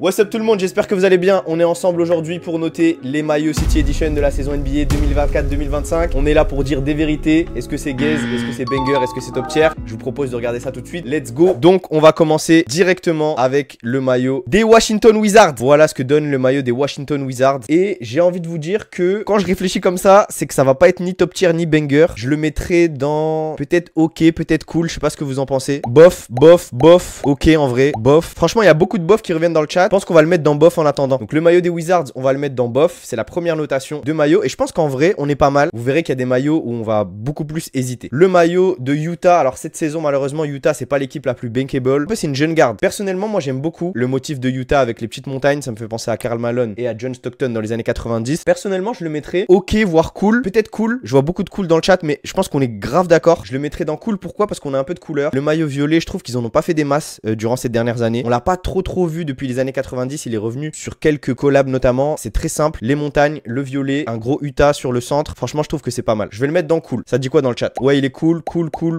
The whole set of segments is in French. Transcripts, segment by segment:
What's up tout le monde, j'espère que vous allez bien. On est ensemble aujourd'hui pour noter les maillots City Edition de la saison NBA 2024-2025. On est là pour dire des vérités. Est-ce que c'est gaze? Est-ce que c'est banger? Est-ce que c'est top tier? Je vous propose de regarder ça tout de suite. Let's go. Donc on va commencer directement avec le maillot des Washington Wizards. Voilà ce que donne le maillot des Washington Wizards. Et j'ai envie de vous dire que quand je réfléchis comme ça, c'est que ça va pas être ni top tier ni banger. Je le mettrai dans peut-être ok, peut-être cool. Je sais pas ce que vous en pensez. Bof, bof, bof. Ok en vrai, bof. Franchement, il y a beaucoup de bof qui reviennent dans le chat. Je pense qu'on va le mettre dans bof en attendant. Donc le maillot des Wizards, on va le mettre dans bof. C'est la première notation de maillot. Et je pense qu'en vrai, on est pas mal. Vous verrez qu'il y a des maillots où on va beaucoup plus hésiter. Le maillot de Utah. Alors cette saison, malheureusement, Utah, c'est pas l'équipe la plus bankable. En fait, c'est une jeune garde. Personnellement, moi, j'aime beaucoup le motif de Utah avec les petites montagnes. Ça me fait penser à Karl Malone et à John Stockton dans les années 90. Personnellement, je le mettrais ok, voire cool. Peut-être cool. Je vois beaucoup de cool dans le chat, mais je pense qu'on est grave d'accord. Je le mettrais dans cool. Pourquoi? Parce qu'on a un peu de couleur. Le maillot violet, je trouve qu'ils en ont pas fait des masses durant ces dernières années. On l'a pas trop vu depuis les années 90. Il est revenu sur quelques collabs notamment. C'est très simple. Les montagnes, le violet, un gros Utah sur le centre. Franchement, je trouve que c'est pas mal. Je vais le mettre dans cool. Ça dit quoi dans le chat? Ouais, il est cool,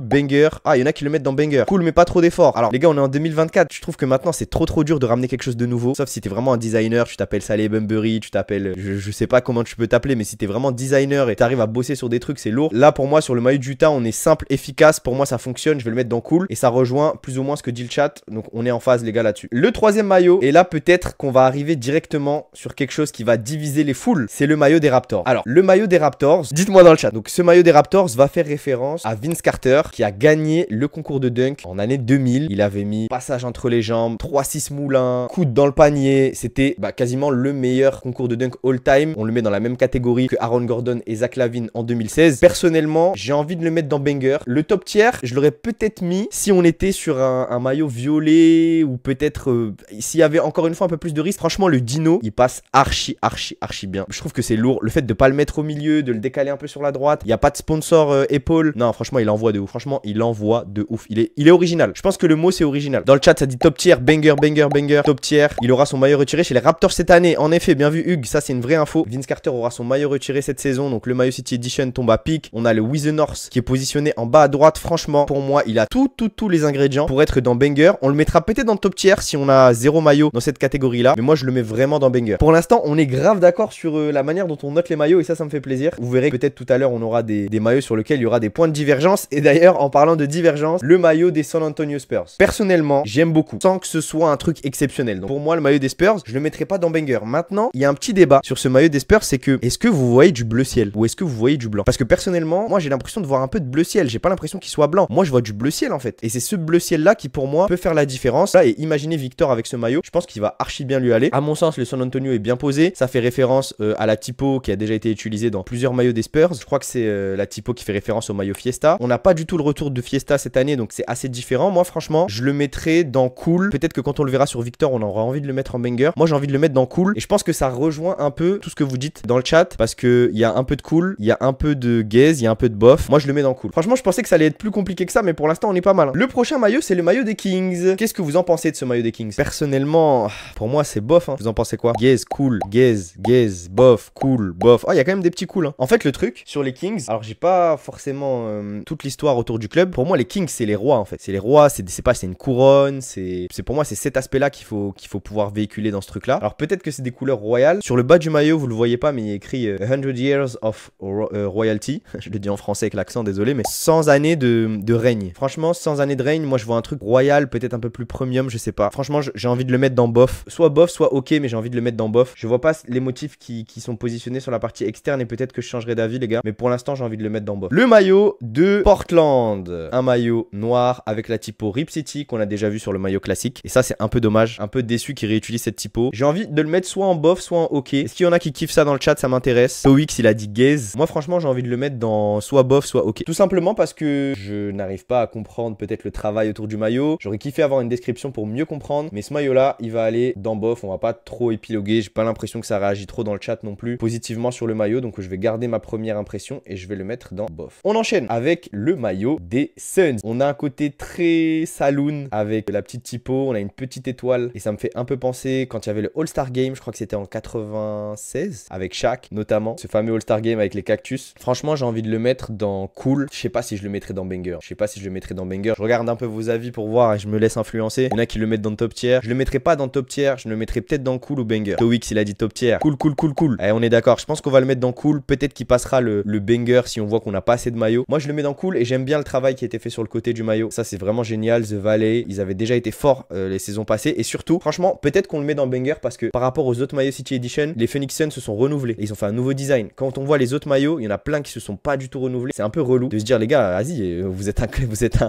banger. Ah, il y en a qui le mettent dans banger. Cool, mais pas trop d'efforts. Alors, les gars, on est en 2024. Je trouve que maintenant, c'est trop dur de ramener quelque chose de nouveau. Sauf si t'es vraiment un designer. Tu t'appelles Saleh Bembury. Tu t'appelles. Je sais pas comment tu peux t'appeler, mais si t'es vraiment designer et t'arrives à bosser sur des trucs, c'est lourd. Là, pour moi, sur le maillot de Utah, on est simple, efficace. Pour moi, ça fonctionne. Je vais le mettre dans cool. Et ça rejoint plus ou moins ce que dit le chat. Donc, on est en phase, les gars, là-dessus. Le troisième maillot. Et là, peut-être qu'on va arriver directement sur quelque chose qui va diviser les foules, c'est le maillot des Raptors. Alors, le maillot des Raptors, dites-moi dans le chat. Donc, ce maillot des Raptors va faire référence à Vince Carter qui a gagné le concours de dunk en année 2000. Il avait mis passage entre les jambes, 3-6 moulins, coude dans le panier. C'était quasiment le meilleur concours de dunk all time. On le met dans la même catégorie que Aaron Gordon et Zach LaVine en 2016. Personnellement, j'ai envie de le mettre dans banger. Le top tier, je l'aurais peut-être mis si on était sur un maillot violet ou peut-être s'il y avait encore une fois un peu plus de risque. Franchement, le Dino, il passe archi bien. Je trouve que c'est lourd. Le fait de pas le mettre au milieu, de le décaler un peu sur la droite. Il n'y a pas de sponsor épaule. Non, franchement, il envoie de ouf. Franchement, il envoie de ouf. Il est original. Je pense que le mot, c'est original. Dans le chat, ça dit top tier, banger. Top tier. Il aura son maillot retiré chez les Raptors cette année. En effet, bien vu, Hugues. Ça, c'est une vraie info. Vince Carter aura son maillot retiré cette saison. Donc, le maillot City Edition tombe à pic. On a le With the North qui est positionné en bas à droite. Franchement, pour moi, il a tous les ingrédients pour être dans banger. On le mettra peut-être dans top tier si on a 0 maillot dans cette catégorie-là. Mais moi, je le mets vraiment dans banger. Pour l'instant, on est grave d'accord sur la manière dont on note les maillots et ça me fait plaisir. Vous verrez que peut-être tout à l'heure, on aura des maillots sur lesquels il y aura des points de divergence. Et d'ailleurs, en parlant de divergence, le maillot des San Antonio Spurs. Personnellement, j'aime beaucoup, sans que ce soit un truc exceptionnel. Donc pour moi, le maillot des Spurs, je le mettrai pas dans banger. Maintenant, il y a un petit débat sur ce maillot des Spurs, c'est que est-ce que vous voyez du bleu ciel ou est-ce que vous voyez du blanc? Parce que personnellement, moi j'ai l'impression de voir un peu de bleu ciel. J'ai pas l'impression qu'il soit blanc. Moi, je vois du bleu ciel en fait. Et c'est ce bleu ciel là qui pour moi peut faire la différence. Là, et imaginez Victor avec ce maillot, je pense qu'il va archi bien lui aller. À mon sens, le San Antonio est bien posé. Ça fait référence à la typo qui a déjà été utilisée dans plusieurs maillots des Spurs. Je crois que c'est la typo qui fait référence au maillot Fiesta. On n'a pas du tout le retour de Fiesta cette année, donc c'est assez différent. Moi, franchement, je le mettrais dans cool. Peut-être que quand on le verra sur Victor, on aura envie de le mettre en banger. Moi, j'ai envie de le mettre dans cool. Et je pense que ça rejoint un peu tout ce que vous dites dans le chat parce qu'il y a un peu de cool, il y a un peu de gaze, il y a un peu de bof. Moi, je le mets dans cool. Franchement, je pensais que ça allait être plus compliqué que ça, mais pour l'instant, on est pas mal. Le prochain maillot, c'est le maillot des Kings. Qu'est-ce que vous en pensez de ce maillot des Kings? Personnellement, pour moi, c'est bof. Vous en pensez quoi? Gaze, cool, gaze, bof, cool, bof. Oh, il y a quand même des petits cools. En fait, le truc sur les Kings, alors j'ai pas forcément toute l'histoire autour du club. Pour moi, les Kings, c'est les rois en fait. C'est les rois, c'est une couronne. C'est pour moi, c'est cet aspect-là qu'il faut pouvoir véhiculer dans ce truc-là. Alors peut-être que c'est des couleurs royales. Sur le bas du maillot, vous le voyez pas, mais il est écrit 100 years of royalty. Je le dis en français avec l'accent, désolé, mais 100 années de règne. Franchement, 100 années de règne, moi je vois un truc royal, peut-être un peu plus premium, je sais pas. Franchement, j'ai envie de le mettre dans bof. Soit bof, soit ok, mais j'ai envie de le mettre dans bof. Je vois pas les motifs qui sont positionnés sur la partie externe et peut-être que je changerai d'avis, les gars. Mais pour l'instant, j'ai envie de le mettre dans bof. Le maillot de Portland. Un maillot noir avec la typo Rip City qu'on a déjà vu sur le maillot classique. Et ça, c'est un peu dommage. Un peu déçu qu'ils réutilisent cette typo. J'ai envie de le mettre soit en bof, soit en ok. Est-ce qu'il y en a qui kiffent ça dans le chat? Ça m'intéresse. Toix, il a dit gaze. Moi, franchement, j'ai envie de le mettre dans soit bof, soit ok. Tout simplement parce que je n'arrive pas à comprendre peut-être le travail autour du maillot. J'aurais kiffé avoir une description pour mieux comprendre. Mais ce maillot-là, il va aller dans bof. On va pas trop épiloguer. J'ai pas l'impression que ça réagit trop dans le chat non plus positivement sur le maillot. Donc, je vais garder ma première impression et je vais le mettre dans bof. On enchaîne avec le maillot des Suns. On a un côté très saloon avec la petite typo. On a une petite étoile et ça me fait un peu penser quand il y avait le All-Star Game. Je crois que c'était en 96 avec Shaq notamment. Ce fameux All-Star Game avec les cactus. Franchement, j'ai envie de le mettre dans cool. Je sais pas si je le mettrais dans banger. Je regarde un peu vos avis pour voir et je me laisse influencer. Il y en a qui le mettent dans top tier. Je le mettrai pas en top tier. Je le mettrai peut-être dans cool ou banger. Towix il a dit top tier. Cool, cool, cool, cool. Allez, on est d'accord. Je pense qu'on va le mettre dans cool. Peut-être qu'il passera le banger si on voit qu'on n'a pas assez de maillot. Moi je le mets dans cool et j'aime bien le travail qui a été fait sur le côté du maillot. Ça c'est vraiment génial. The Valley, ils avaient déjà été forts les saisons passées. Et surtout, franchement, peut-être qu'on le met dans banger parce que par rapport aux autres maillots City Edition, les Phoenix Suns se sont renouvelés. Et ils ont fait un nouveau design. Quand on voit les autres maillots, il y en a plein qui se sont pas du tout renouvelés. C'est un peu relou de se dire les gars, vas-y, vous êtes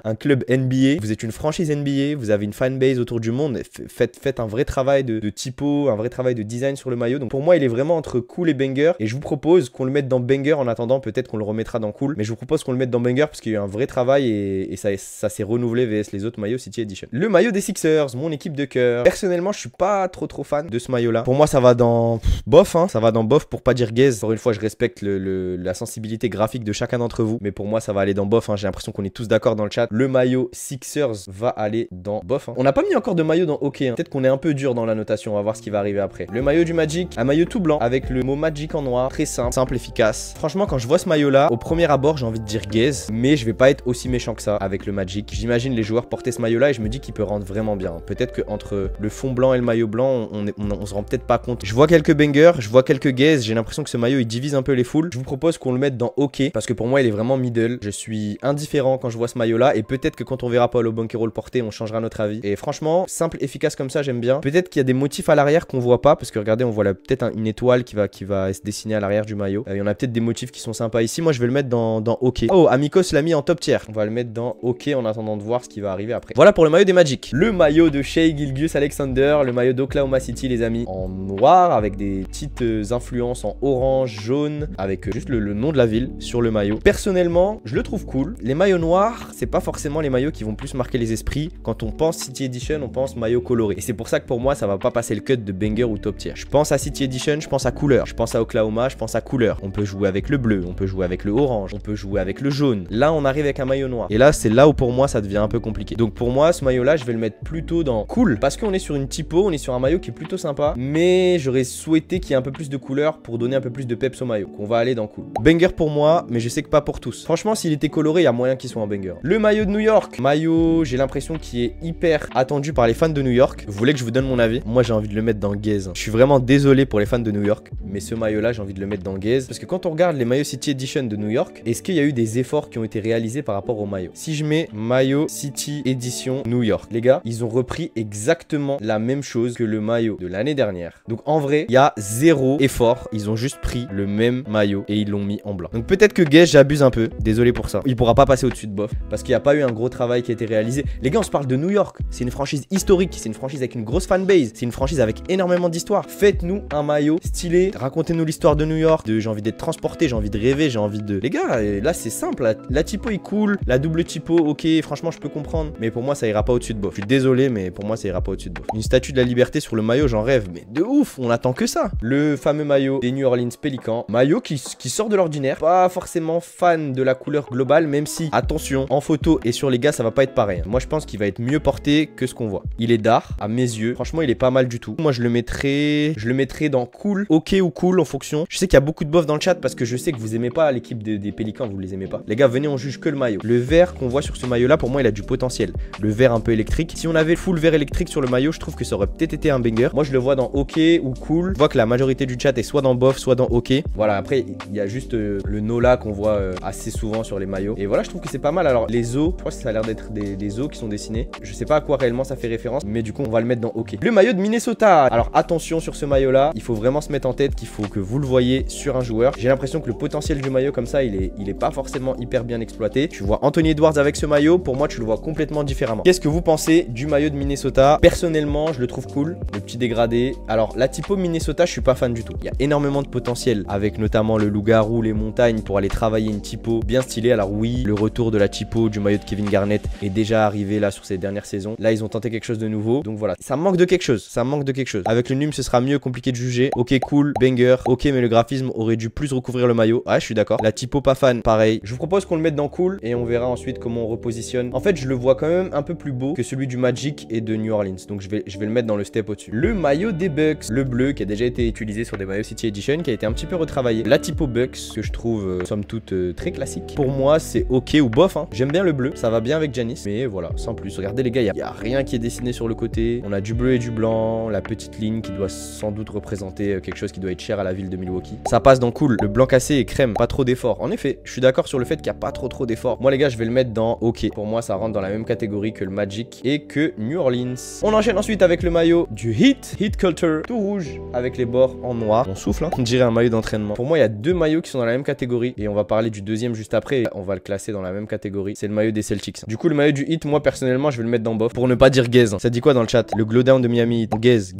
un club NBA, vous êtes une franchise NBA, vous avez une fanbase autour du monde. Faites un vrai travail de typo, un vrai travail de design sur le maillot. Donc pour moi, il est vraiment entre cool et banger. Et je vous propose qu'on le mette dans banger en attendant. Peut-être qu'on le remettra dans cool. Mais je vous propose qu'on le mette dans banger parce qu'il y a eu un vrai travail et ça s'est renouvelé vs les autres maillots City Edition. Le maillot des Sixers, mon équipe de cœur. Personnellement, je suis pas trop fan de ce maillot là. Pour moi, ça va dans bof, hein. Ça va dans bof pour pas dire gaze. Encore une fois, je respecte la sensibilité graphique de chacun d'entre vous. Mais pour moi, ça va aller dans bof, hein. J'ai l'impression qu'on est tous d'accord dans le chat. Le maillot Sixers va aller dans bof, hein. On n'a pas mis encore de maillot dans OK, hein. Peut-être qu'on est un peu dur dans la notation. On va voir ce qui va arriver après. Le maillot du Magic, un maillot tout blanc avec le mot Magic en noir. Très simple, efficace. Franchement, quand je vois ce maillot là, au premier abord, j'ai envie de dire gaze. Mais je vais pas être aussi méchant que ça avec le Magic. J'imagine les joueurs porter ce maillot là et je me dis qu'il peut rendre vraiment bien. Peut-être qu'entre le fond blanc et le maillot blanc, on se rend peut-être pas compte. Je vois quelques bangers, je vois quelques gaze. J'ai l'impression que ce maillot il divise un peu les foules. Je vous propose qu'on le mette dans OK parce que pour moi il est vraiment middle. Je suis indifférent quand je vois ce maillot là et peut-être que quand on verra Paolo Banchero le porter, on changera notre avis. Et franchement, simple, efficace comme ça, j'aime bien. Peut-être qu'il y a des motifs à l'arrière qu'on voit pas parce que regardez, on voit peut-être une étoile qui va se dessiner à l'arrière du maillot. Il y en a peut-être des motifs qui sont sympas ici. Moi je vais le mettre dans OK. Oh, Amicos l'a mis en top tier. On va le mettre dans OK en attendant de voir ce qui va arriver après. Voilà pour le maillot des Magic. Le maillot de Shai Gilgeous-Alexander, le maillot d'Oklahoma City les amis, en noir avec des petites influences en orange, jaune, avec juste le nom de la ville sur le maillot. Personnellement, je le trouve cool. Les maillots noirs, c'est pas forcément les maillots qui vont plus marquer les esprits. Quand on pense City Edition, on pense maillot coloré. Et c'est pour ça que pour moi, ça va pas passer le cut de banger ou top tier. Je pense à City Edition, je pense à couleur. Je pense à Oklahoma, je pense à couleur. On peut jouer avec le bleu, on peut jouer avec le orange, on peut jouer avec le jaune. Là, on arrive avec un maillot noir. Et là, c'est là où pour moi, ça devient un peu compliqué. Donc pour moi, ce maillot-là, je vais le mettre plutôt dans cool. Parce qu'on est sur une typo, on est sur un maillot qui est plutôt sympa. Mais j'aurais souhaité qu'il y ait un peu plus de couleur pour donner un peu plus de peps au maillot. Qu'on va aller dans cool. Banger pour moi, mais je sais que pas pour tous. Franchement, s'il était coloré, il y a moyen qu'il soit un banger. Le maillot de New York. Maillot, j'ai l'impression qu'il est hyper attendu par les fans de New York. Vous voulez que je vous donne mon avis? Moi, j'ai envie de le mettre dans gaze. Je suis vraiment désolé pour les fans de New York. Mais ce maillot-là, j'ai envie de le mettre dans gaze. Parce que quand on regarde les maillots City Edition de New York, est-ce qu'il y a eu des efforts qui ont été réalisés par rapport au maillot? Si je mets maillot City Edition New York, les gars, ils ont repris exactement la même chose que le maillot de l'année dernière. Donc en vrai, il y a zéro effort. Ils ont juste pris le même maillot et ils l'ont mis en blanc. Donc peut-être que Gaze, j'abuse un peu. Désolé pour ça. Il pourra pas passer au-dessus de bof parce qu'il n'y a pas eu un gros travail qui a été réalisé. Les gars, on se parle de New York. C'est une franchise historique. C'est une franchise avec une grosse fanbase. C'est une franchise avec énormément d'histoire. Faites-nous un maillot stylé. Racontez-nous l'histoire de New York. J'ai envie d'être transporté. J'ai envie de rêver. J'ai envie de... Les gars, là, c'est simple. La typo est cool. La double typo, ok. Franchement, je peux comprendre. Mais pour moi, ça ira pas au-dessus de bof. Je suis désolé, mais pour moi, ça ira pas au-dessus de bof. Une statue de la liberté sur le maillot, j'en rêve. Mais de ouf, on attend que ça. Le fameux maillot des New Orleans Pelicans. Maillot qui sort de l'ordinaire. Pas forcément fan de la couleur globale, même si, attention, en photo et sur les gars, ça va pas être pareil. Moi, je pense qu'il va être mieux porté que ce qu'on voit. Il est d'art, à mes yeux. Franchement, il est pas mal du tout. Moi, je le mettrais dans cool, ok ou cool en fonction. Je sais qu'il y a beaucoup de bof dans le chat parce que je sais que vous aimez pas l'équipe des Pélicans, vous les aimez pas. Les gars, venez, on juge que le maillot. Le vert qu'on voit sur ce maillot-là, pour moi, il a du potentiel. Le vert un peu électrique. Si on avait full vert électrique sur le maillot, je trouve que ça aurait peut-être été un banger. Moi, je le vois dans ok ou cool. Je vois que la majorité du chat est soit dans bof, soit dans ok. Voilà, après, il y a juste le Nola qu'on voit assez souvent sur les maillots. Et voilà, je trouve que c'est pas mal. Alors, les os, je crois que ça a l'air d'être des os qui sont dessinés. Je sais pas à quoi réellement ça fait référence, mais du coup, on va le mettre dans ok. Le maillot de Minnesota. Alors, attention sur ce maillot-là. Il faut vraiment se mettre en tête qu'il faut que vous le voyez sur un joueur. J'ai l'impression que le potentiel du maillot comme ça, il est pas forcément hyper bien exploité. Tu vois Anthony Edwards avec ce maillot, pour moi, tu le vois complètement différemment. Qu'est-ce que vous pensez du maillot de Minnesota? Personnellement, je le trouve cool. Le petit dégradé. Alors, la typo Minnesota, je suis pas fan du tout. Il y a énormément de potentiel avec notamment le loup-garou, les montagnes pour aller travailler une typo bien stylée. Alors oui, le retour de la typo du maillot de Kevin Garnett est déjà arrivé là sur ces dernières saisons. Là, ils ont tenté quelque chose de nouveau. Donc voilà, ça manque de quelque chose. Ça manque de quelque chose. Avec le num, ce sera mieux, compliqué de juger. Ok, cool, banger. Ok, mais le graphisme aurait dû plus recouvrir le maillot. Ah, je suis d'accord. La typo pas fan, pareil. Je vous propose qu'on le mette dans cool et on verra ensuite comment on repositionne. En fait, je le vois quand même un peu plus beau que celui du Magic et de New Orleans. Donc je vais le mettre dans le step au-dessus. Le maillot des Bucks, le bleu qui a déjà été utilisé sur des maillots City Edition, qui a été un petit peu retravaillé. La typo Bucks que je trouve somme toute très classique. Pour moi, c'est ok ou bof, hein. J'aime bien le bleu, ça va bien avec Giannis, mais voilà, sans plus. Regardez les gars, il y a rien qui est dessiné sur le côté. On a du bleu et du blanc, la petite ligne qui doit sans doute représenter quelque chose qui doit être cher à la ville de Milwaukee. Ça passe dans cool, le blanc cassé et crème, pas trop d'efforts. En effet, je suis d'accord sur le fait qu'il n'y a pas trop d'efforts. Moi les gars, je vais le mettre dans OK. Pour moi, ça rentre dans la même catégorie que le Magic et que New Orleans. On enchaîne ensuite avec le maillot du Heat Culture, tout rouge avec les bords en noir. On souffle, hein. On dirait un maillot d'entraînement. Pour moi, il y a deux maillots qui sont dans la même catégorie et on va parler du deuxième juste après. On va le classer dans la même catégorie. C'est le maillot des Celtics. Du coup, le maillot du Heat, moi personnellement, je vais le mettre dans bof pour ne pas dire gaze. Ça dit quoi dans le chat? Le glowdown de Miami Heat. Gaze,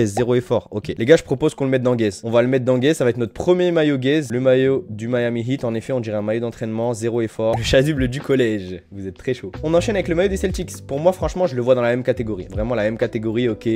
zéro effort. Ok, les gars, je propose qu'on le mette dans gaze. On va le mettre dans gaze. Ça va être notre premier maillot gaze, le maillot du Miami Heat. En effet, on dirait un maillot d'entraînement, zéro effort. Le chasuble du collège. Vous êtes très chaud. On enchaîne avec le maillot des Celtics. Pour moi, franchement, je le vois dans la même catégorie. Vraiment la même catégorie. Ok,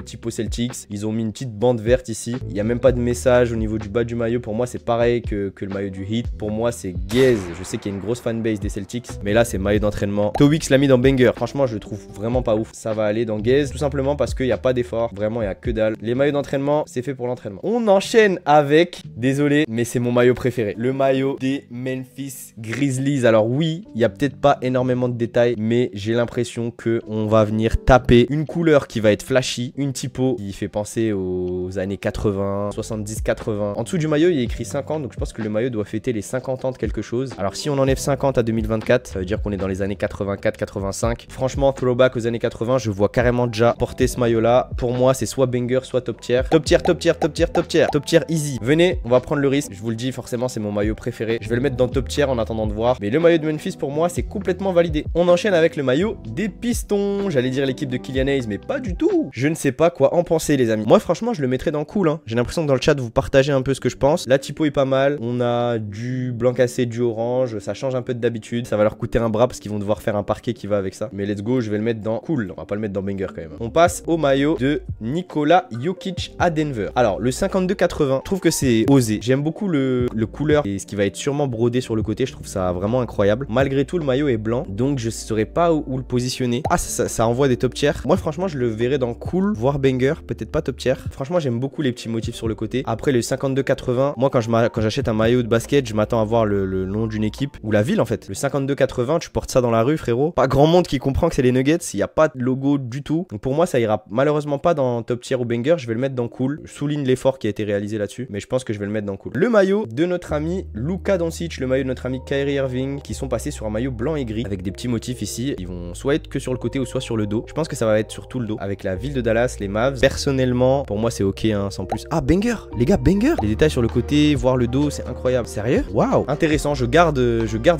typo Celtics. Ils ont mis une petite bande verte ici. Il n'y a même pas de message au niveau du bas du maillot. Pour moi, c'est pareil que le maillot du Heat. Pour moi, c'est gaze. Je sais qu'il y a une grosse fanbase des Celtics, mais là, c'est maillot d'entraînement. Towix l'a mis dans banger. Franchement, je le trouve vraiment pas ouf. Ça va aller dans gaze, tout simplement parce qu'il n'y a pas d'effort. Vraiment, il n'y a que dalle. Les maillots d'entraînement, c'est fait pour l'entraînement. On enchaîne avec, désolé, mais c'est mon maillot préféré. Le maillot des Memphis Grizzlies. Alors oui, il n'y a peut-être pas énormément de détails, mais j'ai l'impression qu'on va venir taper une couleur qui va être flashy, une typo qui fait penser aux années 80, 70, 80. En dessous du maillot, il y a écrit 50, donc je pense que le maillot doit fêter les 50 ans de quelque chose. Alors si on enlève 50 à 2024, ça veut dire qu'on est dans les années 84, 85. Franchement, throwback aux années 80, je vois carrément déjà porter ce maillot-là. Pour moi, c'est soit banger, soit top tier. Top tier, top tier, top tier, top tier. Top tier easy. Venez, on va prendre le risque. Je vous le dis, forcément, c'est mon maillot préféré. Je vais le mettre dans top tier en attendant de voir. Mais le maillot de Memphis, pour moi, c'est complètement validé. On enchaîne avec le maillot des Pistons. J'allais dire l'équipe de Killian Hayes, mais pas du tout. Je ne sais pas quoi en penser, les amis. Moi, franchement, je le mettrais dans cool, hein. J'ai l'impression que dans le chat, vous partagez un peu ce que je pense. La typo est pas mal. On a du blanc cassé, du orange. Ça change un peu d'habitude. Ça va leur coûter un bras parce qu'ils vont devoir faire un parquet qui va avec ça. Mais let's go, je vais le mettre dans cool. On va pas le mettre dans banger quand même. On passe au maillot de Nikola Jokic à Denver. Alors, le 52-80, je trouve que c'est osé. J'aime beaucoup le couleur et ce qui va être sûrement brodé sur le côté. Je trouve ça vraiment incroyable. Malgré tout, le maillot est blanc. Donc, je saurais pas où le positionner. Ah, ça envoie des top tiers. Moi, franchement, je le verrais dans cool, voire banger. Peut-être pas top tier. Franchement, j'aime beaucoup les petits motifs sur le côté. Après, le 52-80, moi, quand j'achète un maillot de basket, je m'attends à voir le nom d'une équipe ou la ville en fait. Le 52-80, tu portes ça dans la rue, frérot. Pas grand monde qui comprend que c'est les Nuggets. Il n'y a pas de logo du tout. Donc pour moi, ça ira malheureusement pas dans top tier ou banger. Je vais le mettre dans cool. Je souligne l'effort qui a été réalisé là-dessus, mais je pense que je vais le mettre dans cool. Le maillot de notre ami Luka Doncic, le maillot de notre ami Kyrie Irving, qui sont passés sur un maillot blanc et gris avec des petits motifs ici. Ils vont soit être que sur le côté ou soit sur le dos. Je pense que ça va être sur tout le dos avec la ville de Dallas, les Mavs. Personnellement, pour moi, c'est ok, hein, sans plus. Ah, banger, les gars, banger. Les détails sur le côté, voir le dos, c'est incroyable. Sérieux? Waouh, intéressant. Je garde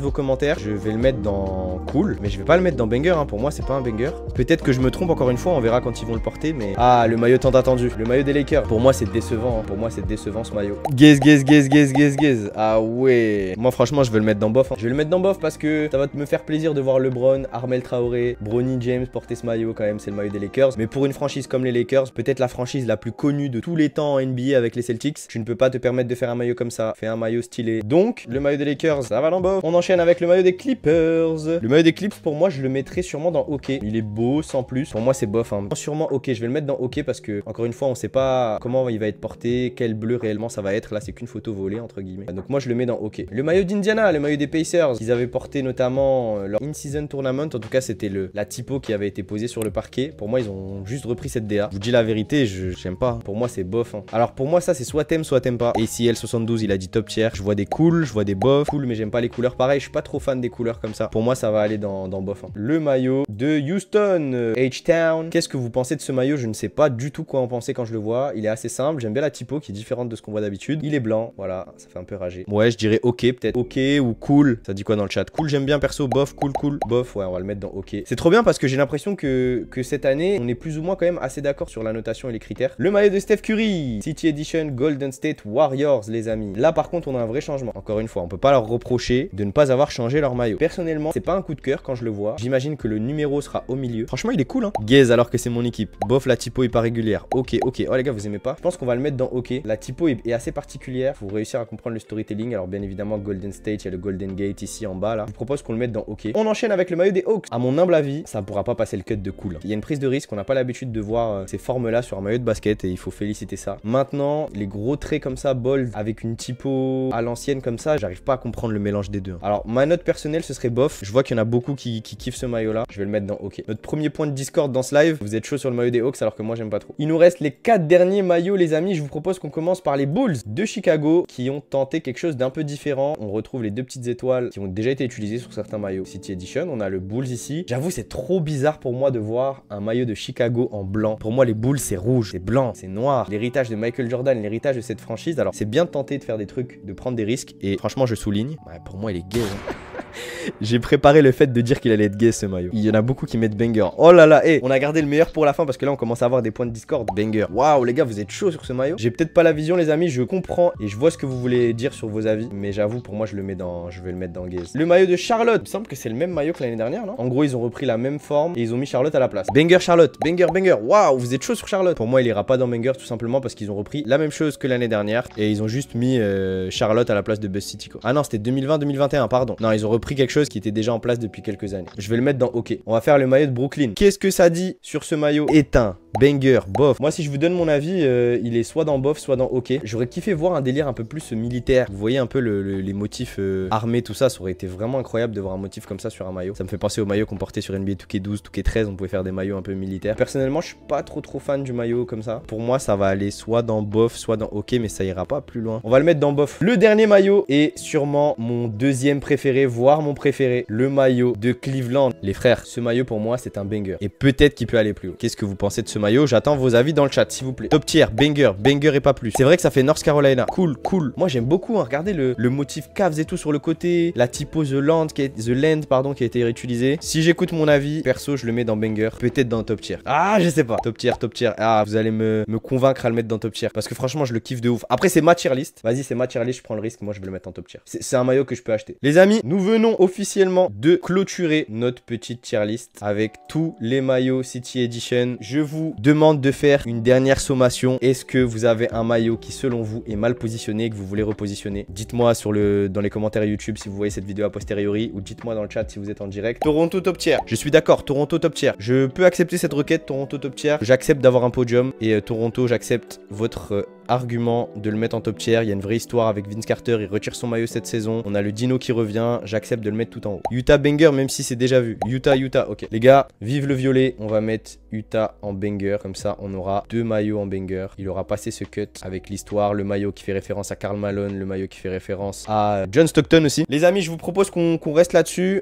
vos commentaires. Je vais le mettre dans cool, mais je vais pas le mettre dans banger, hein. Pour moi, c'est pas un banger. Peut-être que je me trompe encore une fois. On verra quand ils vont le porter, mais ah, le maillot tant attendu, le maillot des Lakers. Pour moi, c'est décevant, hein. Pour moi, c'est décevant ce maillot. Gaze. Ah ouais. Moi, franchement, je vais le mettre dans bof, hein. Je vais le mettre dans bof parce que ça va me faire plaisir de voir LeBron, Armel Traoré, Bronny James porter ce maillot quand même. C'est le maillot des Lakers. Mais pour une franchise comme les Lakers, peut-être la franchise la plus connue de tous les temps en NBA avec les Celtics, tu ne peux pas te permettre de faire un maillot comme ça. Fais un maillot stylé. Donc, le maillot des Lakers, ça va dans bof. On enchaîne avec le maillot des Clippers. Le maillot des Clips, pour moi, je le mettrais sûrement dans OK. Il est beau, sans plus. Pour moi, c'est bof, hein. Sûrement OK. Je vais le mettre dans OK parce que, encore une fois, on sait pas comment il va être porté, quel bleu réellement ça va être. Là, c'est qu'une photo volée, entre guillemets. Donc, moi, je le mets dans OK. Le maillot d'Indiana, le maillot des Pacers, ils avaient porté notamment leur in-season tournament. En tout cas, c'était la typo qui avait été posée sur le parquet. Pour moi, ils ont juste repris cette DA. Je vous dis la vérité, j'aime pas. Pour moi, c'est bof, hein. Alors, pour moi, ça, c'est soit t'aimes pas. Et si L72, il a dit top tier. Je vois des cool, je vois des bof, cool, mais j'aime pas les couleurs. Pareil, je suis pas trop fan des couleurs comme ça. Pour moi, ça va aller dans bof, hein. Le maillot de Houston, H-Town. Qu'est-ce que vous pensez de ce maillot? Je ne sais pas du tout quoi en penser quand je le vois. Il est assez simple. J'aime bien la typo qui est différente de ce qu'on voit d'habitude. Il est blanc. Voilà, ça fait un peu rager. Ouais, je dirais OK, peut-être. OK ou cool. Ça dit quoi dans le chat? Cool, j'aime bien perso. Bof, cool, bof. Ouais, on va le mettre dans OK. C'est trop bien parce que j'ai l'impression que cette année, on est plus ou moins quand même assez d'accord sur la notation et les critères. Le maillot de Steph Curry, City Edition Golden State Warriors, les amis. Là, par contre, on a un vrai changement. Encore une fois, on peut pas leur reprocher de ne pas avoir changé leur maillot. Personnellement, c'est pas un coup de cœur quand je le vois. J'imagine que le numéro sera au milieu. Franchement, il est cool, hein. Gaze alors que c'est mon équipe. Bof, la typo est pas régulière. OK. Oh les gars, vous aimez pas? Je pense qu'on va le mettre dans OK. La typo est assez particulière. Faut réussir à comprendre le storytelling. Alors bien évidemment, Golden State, il y a le Golden Gate ici en bas là. Je vous propose qu'on le mette dans OK. On enchaîne avec le maillot des Hawks. À mon humble avis, ça pourra pas passer le cut de cool. Il y a une prise de risque. On n'a pas l'habitude de voir ces formes là sur un maillot de basket et il faut féliciter ça. Maintenant, les gros traits comme ça, bold, avec une typo à l'ancienne comme ça, j'arrive pas à comprendre le mélange des deux. Alors ma note personnelle, ce serait bof. Je vois qu'il y en a beaucoup qui kiffent ce maillot là. Je vais le mettre dans OK. Notre premier point de discorde dans ce live. Vous êtes chaud sur le maillot des Hawks alors que moi j'aime pas trop. Il nous reste les 4 derniers maillots les amis. Je vous propose qu'on commence par les Bulls de Chicago qui ont tenté quelque chose d'un peu différent. On retrouve les 2 petites étoiles qui ont déjà été utilisées sur certains maillots City Edition. On a le Bulls ici. J'avoue c'est trop bizarre pour moi de voir un maillot de Chicago en blanc. Pour moi les Bulls c'est rouge, c'est blanc, c'est noir. L'héritage de Michael Jordan, l'héritage de cette franchise. Alors c'est bien de tenter de faire des trucs, de prendre des risques. Et franchement je souligne, ouais, pour moi il est gay hein. J'ai préparé le fait de dire qu'il allait être gay ce maillot. Il y en a beaucoup qui mettent banger. Oh là là, on a gardé le meilleur pour la fin parce que là on commence à avoir des points de discord. Banger. Waouh les gars, vous êtes chaud sur ce maillot. J'ai peut-être pas la vision les amis, je comprends et je vois ce que vous voulez dire sur vos avis. Mais j'avoue pour moi je vais le mettre dans gaze. Le maillot de Charlotte. Il me semble que c'est le même maillot que l'année dernière, non? En gros ils ont repris la même forme et ils ont mis Charlotte à la place. Banger Charlotte, banger banger. Waouh, vous êtes chaud sur Charlotte. Pour moi il ira pas dans banger tout simplement parce qu'ils ont repris la même chose que l'année dernière et ils ont juste mis Charlotte à la place de Buzz City quoi. Ah non c'était 2020-2021 pardon. Non ils ont repris quelque chose qui était déjà en place depuis quelques années. Je vais le mettre dans OK. On va faire le maillot de Brooklyn. Qu'est-ce que ça dit sur ce maillot? Éteint, banger, bof. Moi si je vous donne mon avis, il est soit dans bof, soit dans OK. J'aurais kiffé voir un délire un peu plus militaire. Vous voyez un peu les motifs armés, tout ça. Ça aurait été vraiment incroyable de voir un motif comme ça sur un maillot. Ça me fait penser au maillot qu'on portait sur NBA 2K12, 2K13. On pouvait faire des maillots un peu militaires. Personnellement, je suis pas trop fan du maillot comme ça. Pour moi, ça va aller soit dans bof, soit dans OK, mais ça ira pas plus loin. On va le mettre dans bof. Le dernier maillot est sûrement mon deuxième préféré, voire mon préféré. Le maillot de Cleveland. Les frères, ce maillot pour moi c'est un banger. Et peut-être qu'il peut aller plus haut. Qu'est-ce que vous pensez de ce maillot? J'attends vos avis dans le chat s'il vous plaît. Top tier, banger, banger et pas plus. C'est vrai que ça fait North Carolina. Cool, cool. Moi j'aime beaucoup, hein. Regardez le motif Cavs et tout sur le côté. La typo The Land qui a été réutilisée. Si j'écoute mon avis, perso je le mets dans banger. Peut-être dans top tier. Ah je sais pas. Top tier, top tier. Ah vous allez me convaincre à le mettre dans top tier. Parce que franchement je le kiffe de ouf. Après c'est ma tier list. Vas-y c'est ma tier list, je prends le risque. Moi je vais le mettre en top tier. C'est un maillot que je peux acheter. Les amis, nous venons officiellement de clôturer notre petite tier list avec tous les maillots City Edition. Je vous demande de faire une dernière sommation. Est-ce que vous avez un maillot qui selon vous est mal positionné et que vous voulez repositionner? Dites-moi dans les commentaires YouTube si vous voyez cette vidéo a posteriori ou dites-moi dans le chat si vous êtes en direct. Toronto top tier. Je suis d'accord, Toronto top tier. Je peux accepter cette requête, Toronto top tier. J'accepte d'avoir un podium et Toronto, j'accepte votre argument de le mettre en top tier. Il y a une vraie histoire avec Vince Carter, il retire son maillot cette saison. On a le Dino qui revient, j'accepte de le mettre tout en haut. Utah banger même si c'est déjà vu. Utah, ok. Les gars, vive le violet, on va mettre Utah en banger. Comme ça, on aura 2 maillots en banger. Il aura passé ce cut avec l'histoire, le maillot qui fait référence à Karl Malone, le maillot qui fait référence à John Stockton aussi. Les amis, je vous propose qu'on reste là-dessus.